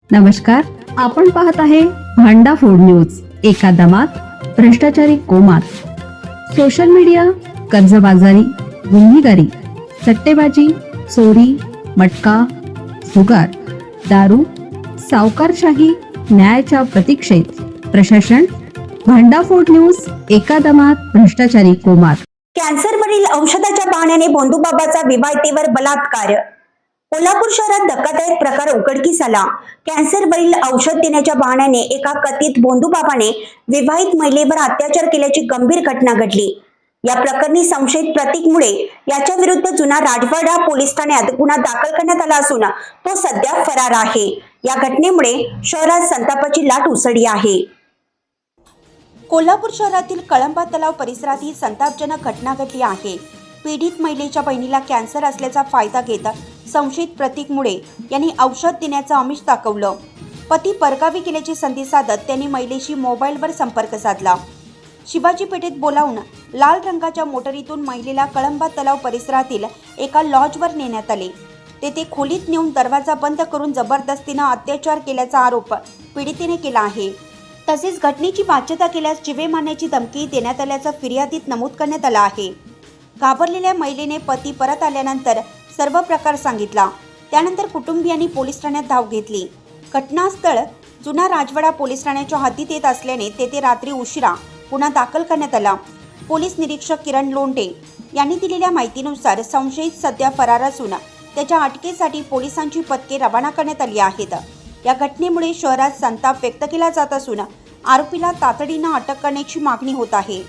नमस्कार, आपण पाहत आहे भांडा फोड न्यूज. एका दमात भ्रष्टाचारी कोमात. सोशल मीडिया, कर्जबाजारी, गुन्हेगारी, सट्टेबाजी, चोरी, मटका, जुगार, दारू, सावकारशाही, न्यायाच्या प्रतीक्षेत प्रशासन. भांडाफोड न्यूज. एका दमात भ्रष्टाचारी कोमात. कॅन्सरवरील औषधाच्या बहाण्याने भोंदूबाबाचा विवाहितेवर बलात्कार. कोल्हापूर शहरात धक्कादायक प्रकार उघडकीस आला. कॅन्सरवरील औषध देण्याच्या बहाण्याने एका कथित भोंदूबाबाने विवाहित महिलेवर अत्याचार केल्याची गंभीर घटना घडली. या प्रकरणी संशयित प्रतीक मुळे याच्या विरुद्ध जुना राजवाडा पोलीस ठाण्यात गुन्हा दाखल करण्यात आला असून तो सध्या फरार आहे. या घटनेमुळे शहरात संतापाची लाट उसळली आहे. कोल्हापूर शहरातील कळंबा तलाव परिसरात ही संतापजनक घटना घडली आहे. पीडित महिलेच्या बहिणीला कॅन्सर असल्याचा फायदा घेत संशयित प्रतीक मुळे यांनी औषध देण्याचं आमिष दाखवलं. पती परगावी गेल्याची संधी साधत त्यांनी महिलेशी मोबाईलवर संपर्क साधला. शिवाजी पेठेत बोलावून लाल रंगाच्या मोटरीतून महिलेला कळंबा तलाव परिसरातील एका लॉजवर नेण्यात आले. तेथे खोलीत नेऊन दरवाजा बंद करून जबरदस्तीनं अत्याचार केल्याचा आरोप पीडितेने केला आहे. तसेच घटनेची वाच्यता केल्यास जीवे मारण्याची धमकी देण्यात आल्याचं फिर्यादीत नमूद करण्यात आलं आहे. घाबरलेल्या महिलेने पती परत आल्यानंतर सर्व प्रकार सांगितला. त्यानंतर कुटुंबियांनी पोलीस ठाण्यात धाव घेतली. घटनास्थळ जुना राजवाडा पोलीस ठाण्याच्या हद्दीत येत असल्याने तेथे रात्री उशिरा गुन्हा दाखल करण्यात आला. पोलीस निरीक्षक किरण लोंढे यांनी दिलेल्या माहितीनुसार संशयित सध्या फरार असून त्याच्या अटकेसाठी पोलिसांची पथके रवाना करण्यात आली आहेत. या घटनेमुळे शहरात संताप व्यक्त केला जात असून आरोपीला तातडीनं अटक करण्याची मागणी होत आहे.